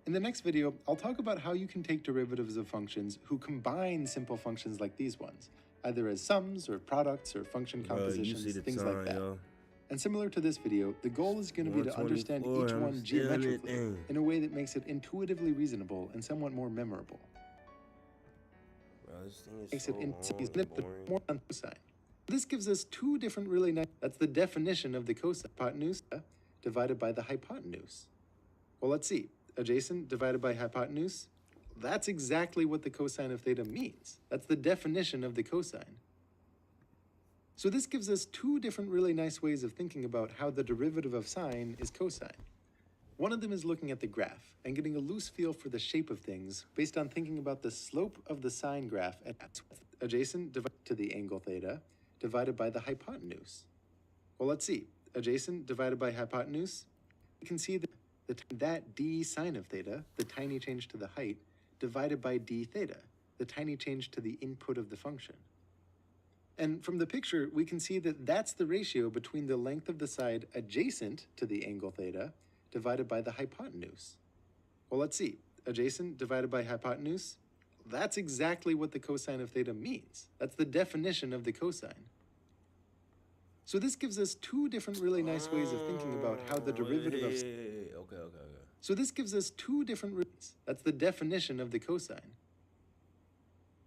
In the next video, I'll talk about how you can take derivatives of functions who combine simple functions like these ones, either as sums or products or function compositions, things like that. Yo. And similar to this video, the goal is going to be to understand each one geometrically in a way that makes it intuitively reasonable and somewhat more memorable. Bro, this thing is Makes so it long, more on cosine. This gives us two different really nice, that's the definition of the cosine, hypotenuse divided by the hypotenuse. Well, let's see. Adjacent divided by hypotenuse, that's exactly what the cosine of theta means. That's the definition of the cosine. So this gives us two different really nice ways of thinking about how the derivative of sine is cosine. One of them is looking at the graph and getting a loose feel for the shape of things based on thinking about the slope of the sine graph at adjacent divided to the angle theta divided by the hypotenuse. Well, let's see. Adjacent divided by hypotenuse, we can see that d sine of theta, the tiny change to the height, divided by d theta, the tiny change to the input of the function. And from the picture, we can see that that's the ratio between the length of the side adjacent to the angle theta divided by the hypotenuse. Well, let's see. Adjacent divided by hypotenuse, that's exactly what the cosine of theta means. That's the definition of the cosine. So this gives us two different really nice ways of thinking about how the derivative of... Okay. So this gives us two different... That's the definition of the cosine.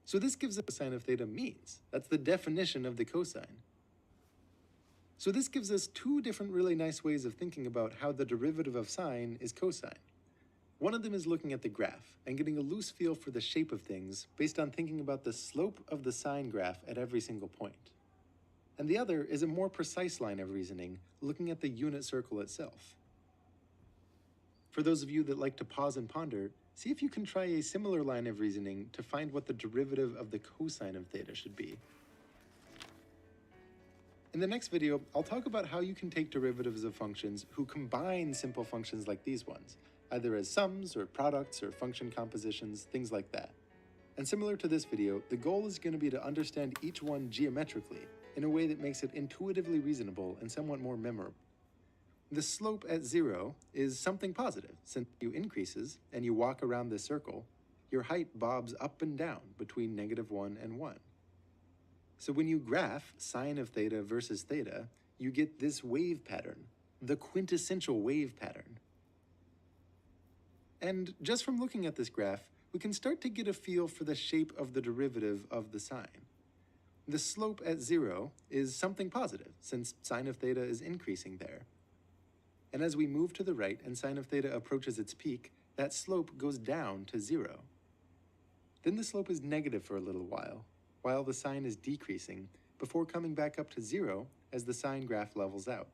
So this gives us what the cosine of theta means. That's the definition of the cosine. So this gives us two different really nice ways of thinking about how the derivative of sine is cosine. One of them is looking at the graph and getting a loose feel for the shape of things based on thinking about the slope of the sine graph at every single point. And the other is a more precise line of reasoning, looking at the unit circle itself. For those of you that like to pause and ponder, see if you can try a similar line of reasoning to find what the derivative of the cosine of theta should be. In the next video, I'll talk about how you can take derivatives of functions who combine simple functions like these ones, either as sums or products or function compositions, things like that. And similar to this video, the goal is going to be to understand each one geometrically in a way that makes it intuitively reasonable and somewhat more memorable. The slope at 0 is something positive. Since you increases and you walk around this circle, your height bobs up and down between -1 and 1. So when you graph sine of theta versus theta, you get this wave pattern, the quintessential wave pattern. And just from looking at this graph, we can start to get a feel for the shape of the derivative of the sine. The slope at 0 is something positive, since sine of theta is increasing there. And as we move to the right and sine of theta approaches its peak, that slope goes down to 0. Then the slope is negative for a little while the sine is decreasing, before coming back up to 0 as the sine graph levels out.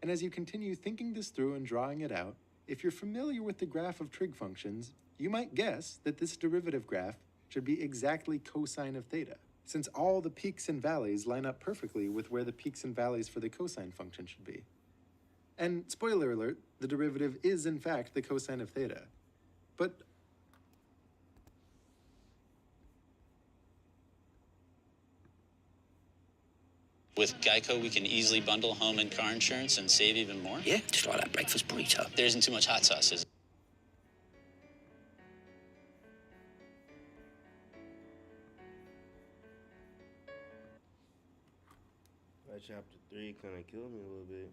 And as you continue thinking this through and drawing it out, if you're familiar with the graph of trig functions, you might guess that this derivative graph should be exactly cosine of theta, since all the peaks and valleys line up perfectly with where the peaks and valleys for the cosine function should be. And spoiler alert, the derivative is in fact the cosine of theta. But with Geico, we can easily bundle home and car insurance and save even more. Yeah, just like that breakfast burrito. There isn't too much hot sauce, is it? That chapter 3 kind of killed me a little bit.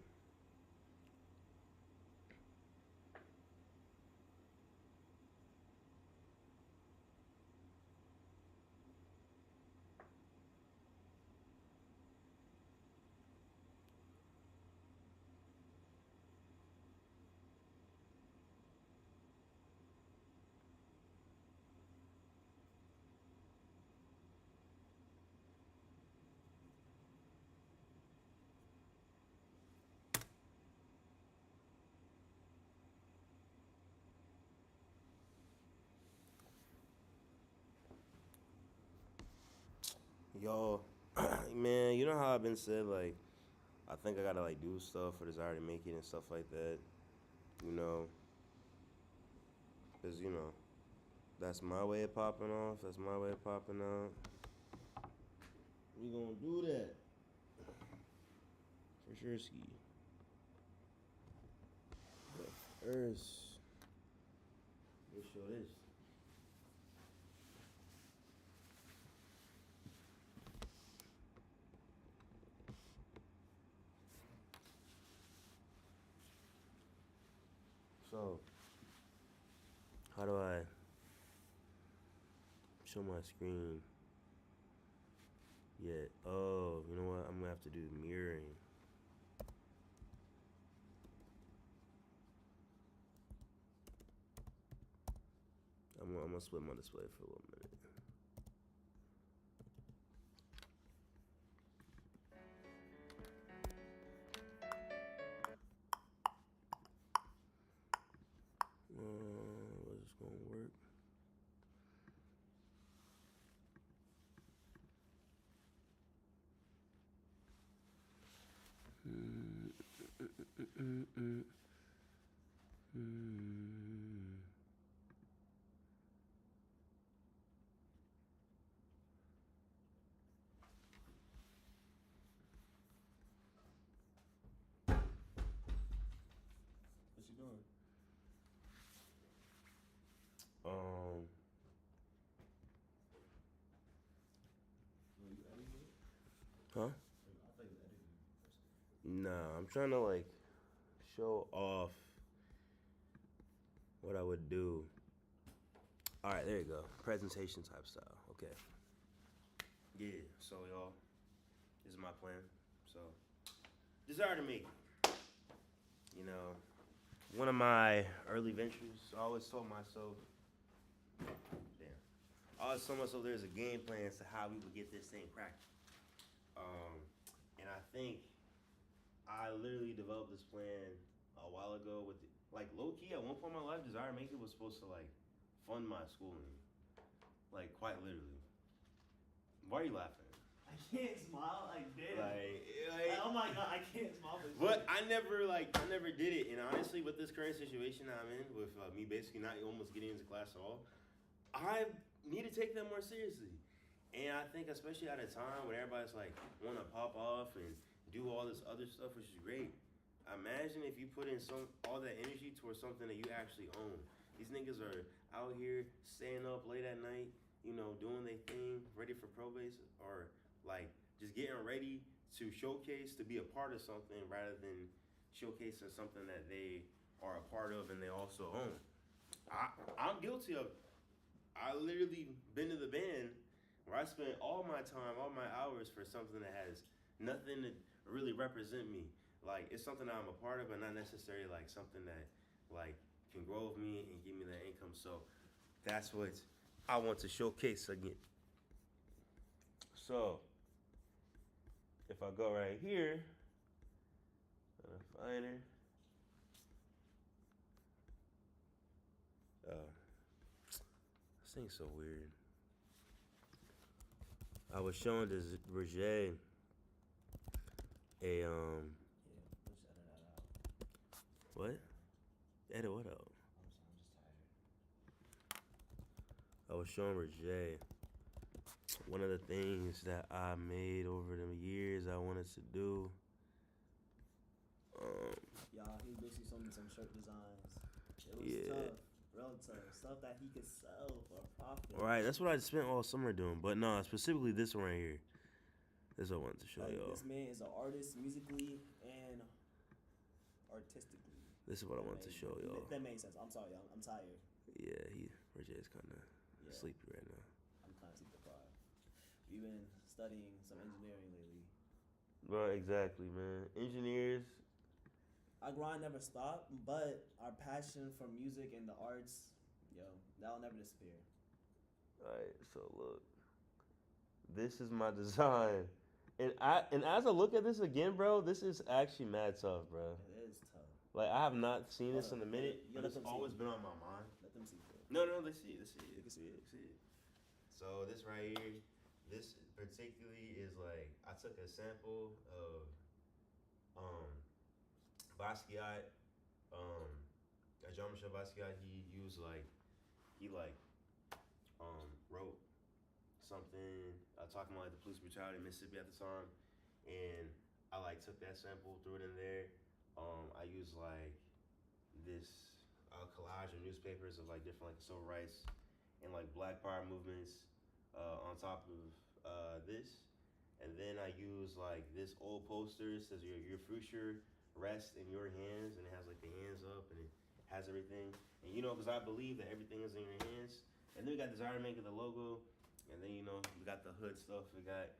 Yo, man, you know how I've been said, like, I think I gotta, like, do stuff or desire to make it and stuff like that, you know? Because, you know, that's my way of popping off. That's my way of popping out. We gonna do that. For sure, ski. But first, show this. So, how do I show my screen? Yeah. Oh, you know what? I'm gonna have to do mirroring. I'm gonna split my display for a little minute. Was this gonna work? What you doing? You editing it? Huh? I thought you editing it. Nah, I'm trying to like show off what I would do. All right, there you go. Presentation type style. Okay. Yeah. So y'all, this is my plan. So, desire to make. You know, one of my early ventures. I always told myself, there's a game plan as to how we would get this thing cracking. And I think I literally developed this plan a while ago with, like, low key, at one point in my life, Desire Make It was supposed to, like, fund my schooling. Like, quite literally. Why are you laughing? I can't smile. Like, damn. Like, oh my god, I can't smile. But I never did it. And honestly, with this current situation I'm in, with me basically not almost getting into class at all, I need to take that more seriously. And I think especially at a time when everybody's like want to pop off and do all this other stuff, which is great. Imagine if you put in all that energy towards something that you actually own. These niggas are out here staying up late at night, you know, doing their thing, ready for probates, or like just getting ready to showcase, to be a part of something rather than showcasing something that they are a part of and they also own. I'm guilty of it. I literally been to the band where I spent all my time, all my hours for something that has nothing to really represent me. Like, it's something that I'm a part of, but not necessarily like something that like can grow with me and give me that income. So that's what I want to showcase again. So if I go right here, Finder. This thing's so weird. I was showing this Roger a Yeah, let's edit that out. what? Edit what out? I'm just tired. I was showing Roger one of the things that I made over the years I wanted to do. Y'all, he basically showed me some shirt designs. It was Yeah. tough. Real tough. Stuff that he could sell for a profit. Right, that's what I spent all summer doing. But no, specifically this one right here. This is what I wanted to show Like, y'all. this man is an artist musically and artistically. This is what I wanted to show y'all. That made sense. I'm sorry, y'all. I'm tired. Yeah, Roger is kind of Yeah. sleepy right now. I'm kind of sleep deprived. We've been studying some engineering lately. Well, exactly, man. Engineers. Our grind never stopped, but our passion for music and the arts, that'll never disappear. Alright, so look. This is my design. And as I look at this again, bro, this is actually mad tough, bro. It is tough. Like, I have not seen this in a minute, You but let it's them see always it. been on my mind. Let them see it. No, they see it. You can see it. See it. So this right here, this particularly is like, I took a sample of Basquiat, Jean-Michel Basquiat. He wrote something talking about like the police brutality in Mississippi at the time, and I like took that sample, threw it in there. I used like this collage of newspapers of like different like civil rights and like Black Power movements on top of this. And then I use like this old poster. It says your future rests in your hands, and it has like the hands up, and it has everything. And you know, because I believe that everything is in your hands. And then we got Desire Maker, the logo, and then you know we got the hood stuff. We got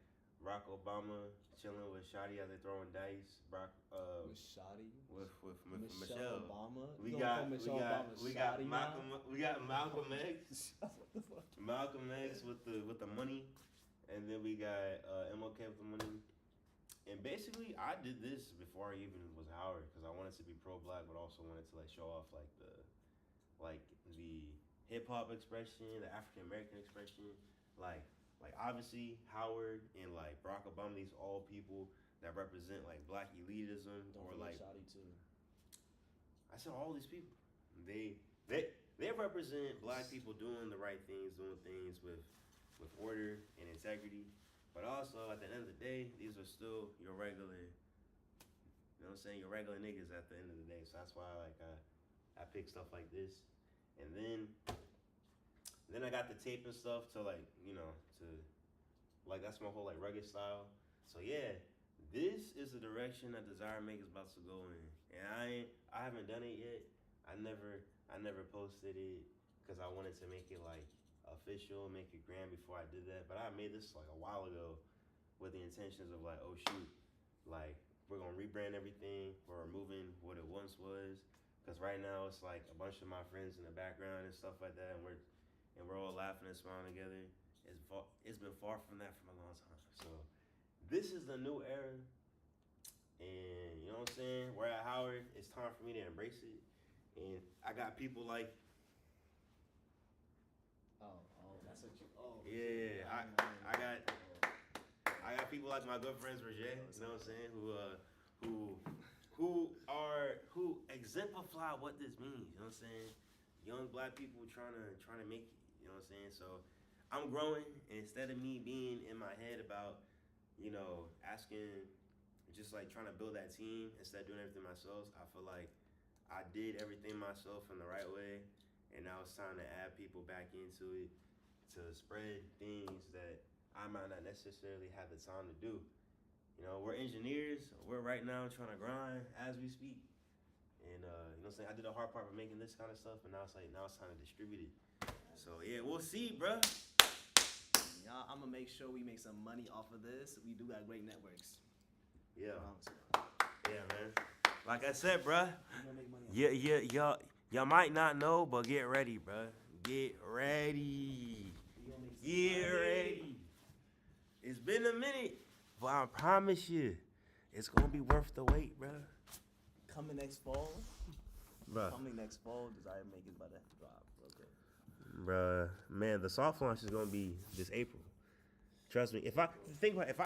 Barack Obama chilling with Shotty as they throwing dice. With Shotty. With Michelle Michelle. Obama. We You got gonna call Michelle Obama Shotty now? Malcolm X. What the fuck? Malcolm X with the money, and then we got MLK with the money. And basically, I did this before I even was Howard because I wanted to be pro-black, but also wanted to like show off like the hip hop expression, the African American expression, like obviously Howard and like Barack Obama. These all people that represent like black elitism. Don't Or forget like Shotty too. I said all these people. They represent black people doing the right things, doing things with order and integrity. But also at the end of the day, these are still your regular, you know what I'm saying, your regular niggas at the end of the day. So that's why like I pick stuff like this. And then I got the tape and stuff to like, you know, to like that's my whole like rugged style. So yeah, this is the direction that Desire Maker is about to go in. And I haven't done it yet. I never posted it because I wanted to make it like official, make it grand before I did that. But I made this like a while ago with the intentions of like, oh shoot, like we're gonna rebrand everything. We're removing what it once was. Cause right now it's like a bunch of my friends in the background and stuff like that, and we're all laughing and smiling together. It's been far from that from a long time. So this is the new era, and you know what I'm saying. We're at Howard. It's time for me to embrace it, and I got people like. Oh, that's what you. Oh. Yeah, I got people like my good friends Roger. You know what I'm saying? Who exemplify what this means. You know what I'm saying? Young black people trying to make it. You know what I'm saying? So I'm growing, and instead of me being in my head about, you know, asking, just like trying to build that team instead of doing everything myself, I feel like I did everything myself in the right way, and now it's time to add people back into it to spread things that I might not necessarily have the time to do. You know, we're engineers. We're right now trying to grind as we speak. And, you know what I'm saying? I did the hard part of making this kind of stuff, but now it's time to distribute it. So, yeah, we'll see, bruh. Y'all, I'm gonna make sure we make some money off of this. We do got great networks. Yeah. So, Yeah, man. Like I said, bruh. we gonna make money off Y'all might not know, but get ready, bruh. Get ready. We gonna make some Get money. ready. It's been a minute, but I promise you, it's gonna be worth the wait, bruh. Coming next fall. Bruh. Coming next fall. Desire Maker's about to drop. Okay. Bruh, man, the soft launch is gonna be this April. Trust me. If I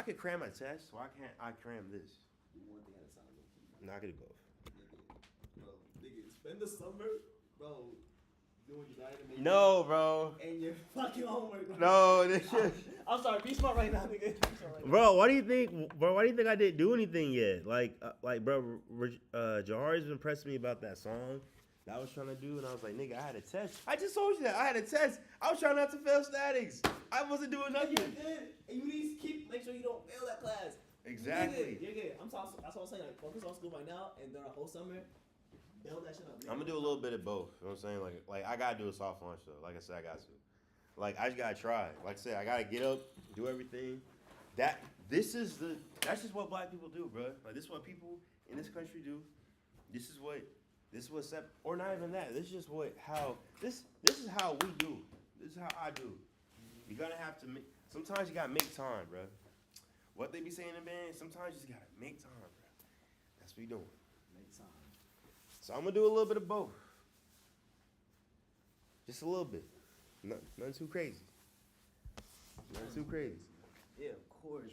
could cram a test, why can't I cram this? Do one thing at a time. No, I could do both. Bro, nigga, spend the summer, bro, doing Desire Maker. No, bro. And your fucking homework. No, this shit. I'm sorry. Be smart right now, nigga. Be smart right now. Bro, why do you think I didn't do anything yet? Like, bro, Jahari's been pressing me about that song that I was trying to do, and I was like, nigga, I had a test. I just told you that I had a test. I was trying not to fail statics. I wasn't doing You nothing. did. And you need to make sure you don't fail that class. Exactly. You're good. That's what I'm saying. Like, focus on school right now, and during the whole summer, build that shit up. I'm gonna do a little bit of both. You know what I'm saying? Like I gotta do a soft launch though. Like I said, I got to. Like I just gotta try. Like I said, I gotta get up, do everything. That's just what black people do, bro. Like this is what people in this country do. This is what or not even that. This is just this is how we do. This is how I do. You're gonna have to make. Sometimes you gotta make time, bro. What they be saying in band? Sometimes you just gotta make time, bro. That's what we doing. Make time. So I'm gonna do a little bit of both. Just a little bit. Nothing too crazy. Nothing too crazy. Yeah, of course.